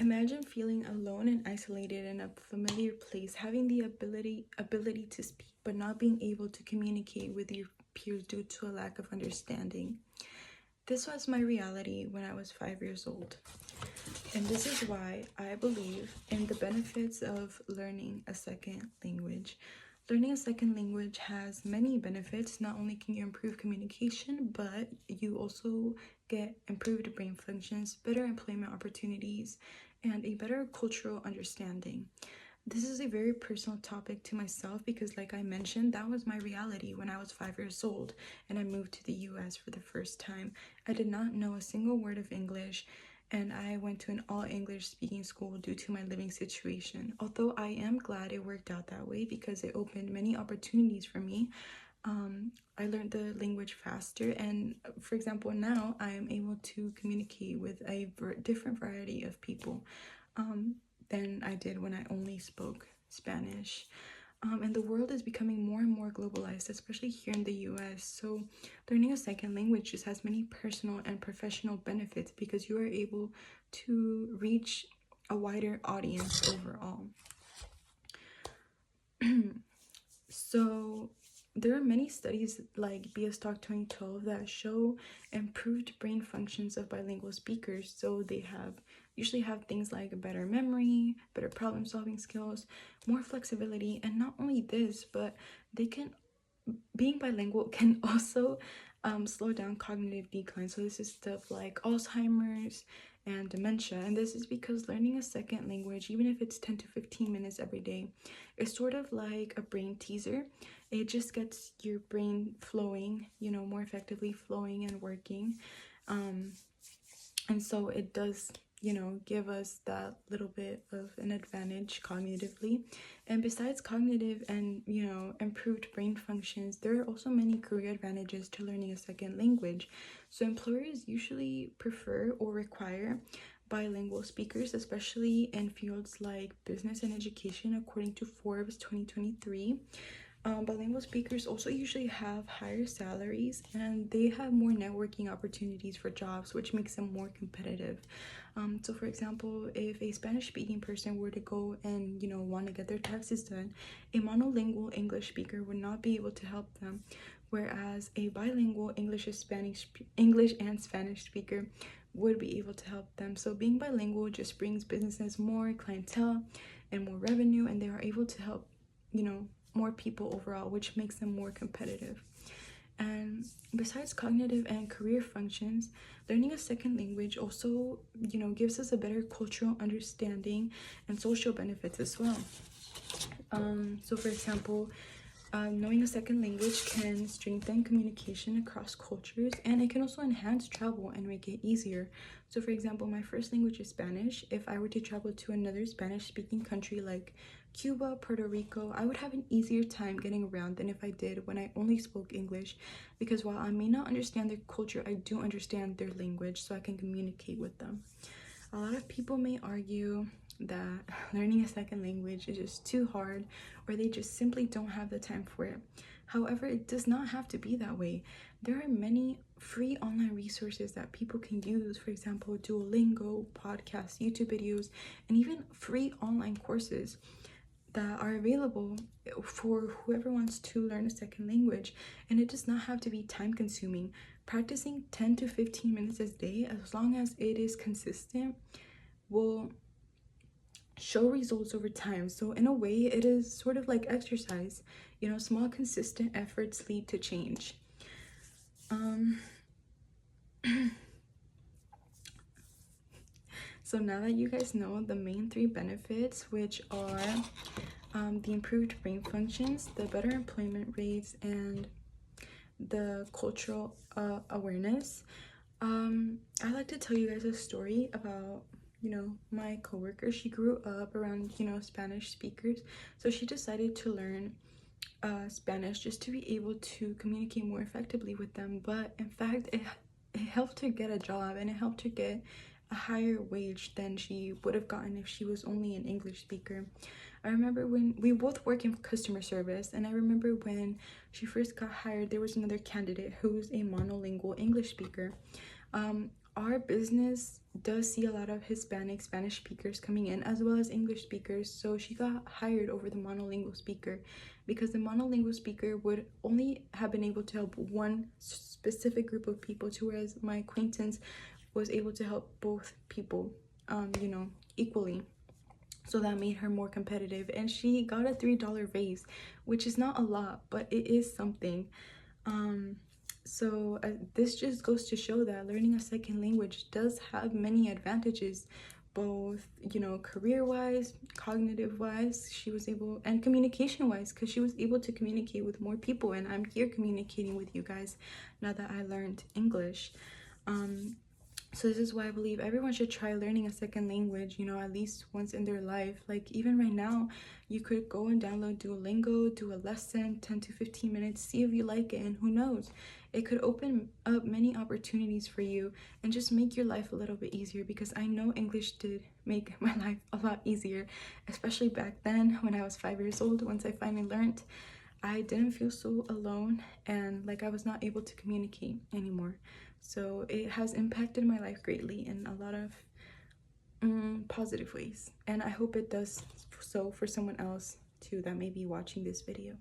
Imagine feeling alone and isolated in a familiar place, having the ability to speak, but not being able to communicate with your peers due to a lack of understanding. This was my reality when I was 5 years old. And this is why I believe in the benefits of learning a second language. Learning a second language has many benefits. Not only can you improve communication, but you also get improved brain functions, better employment opportunities, and a better cultural understanding. This is a very personal topic to myself because, like I mentioned, that was my reality when I was 5 years old and I moved to the US for the first time. I did not know a single word of English, and I went to an all English speaking school due to my living situation. Although I am glad it worked out that way because it opened many opportunities for me. I learned the language faster, and for example, now I am able to communicate with a different variety of people than I did when I only spoke Spanish. And the world is becoming more and more globalized, especially here in the US. So learning a second language just has many personal and professional benefits because you are able to reach a wider audience overall. So there are many studies like BS Talk 2012 that show improved brain functions of bilingual speakers. So they usually have things like a better memory, better problem solving skills, more flexibility, and not only this, but being bilingual can also slow down cognitive decline. So this is stuff like Alzheimer's and dementia, and this is because learning a second language, even if it's 10 to 15 minutes every day, is sort of like a brain teaser. It just gets your brain flowing, more effectively flowing and working, and so it does give us that little bit of an advantage cognitively. And besides cognitive and improved brain functions, there are also many career advantages to learning a second language. So employers usually prefer or require bilingual speakers, especially in fields like business and education, according to Forbes 2023. Bilingual speakers also usually have higher salaries and they have more networking opportunities for jobs, which makes them more competitive. So for example, if a Spanish speaking person were to go and want to get their taxes done, a monolingual English speaker would not be able to help them, whereas a bilingual English and Spanish speaker would be able to help them. So being bilingual just brings businesses more clientele and more revenue, and they are able to help more people overall, which makes them more competitive. And besides cognitive and career functions, learning a second language also gives us a better cultural understanding and social benefits as well. So for example, knowing a second language can strengthen communication across cultures, and it can also enhance travel and make it easier. So for example, my first language is Spanish. If I were to travel to another Spanish speaking country like Cuba, Puerto Rico, I would have an easier time getting around than if I did when I only spoke English, because while I may not understand their culture, I do understand their language, so I can communicate with them. A lot of people may argue that learning a second language is just too hard, or they just simply don't have the time for it. However, it does not have to be that way. There are many free online resources that people can use, for example, Duolingo, podcasts, YouTube videos, and even free online courses that are available for whoever wants to learn a second language. And it does not have to be time consuming. Practicing 10 to 15 minutes a day, as long as it is consistent, will show results over time. So in a way, it is sort of like exercise. Small consistent efforts lead to change. So now that you guys know the main 3 benefits, which are the improved brain functions, the better employment rates, and the cultural awareness, I'd like to tell you guys a story about my coworker. She grew up around Spanish speakers, so she decided to learn Spanish just to be able to communicate more effectively with them. But in fact, it helped her get a job, and it helped her get a higher wage than she would have gotten if she was only an English speaker. I remember when we both work in customer service, and I remember when she first got hired, there was another candidate who was a monolingual English speaker. our business does see a lot of Hispanic Spanish speakers coming in, as well as English speakers. So she got hired over the monolingual speaker, because the monolingual speaker would only have been able to help one specific group of people, to whereas my acquaintance was able to help both people, you know, equally. So that made her more competitive, and she got a $3 raise, which is not a lot, but it is something. So this just goes to show that learning a second language does have many advantages, both, you know, career-wise, cognitive-wise. She was able, and communication-wise, because she was able to communicate with more people, and I'm here communicating with you guys now that I learned English. So this is why I believe everyone should try learning a second language, you know, at least once in their life. Like, even right now, you could go and download Duolingo, do a lesson, 10 to 15 minutes, see if you like it, and who knows, it could open up many opportunities for you and just make your life a little bit easier, because I know English did make my life a lot easier, especially back then when I was 5 years old. Once I finally learned, I didn't feel so alone, and like I was not able to communicate anymore. So it has impacted my life greatly in a lot of positive ways, and I hope it does so for someone else too that may be watching this video.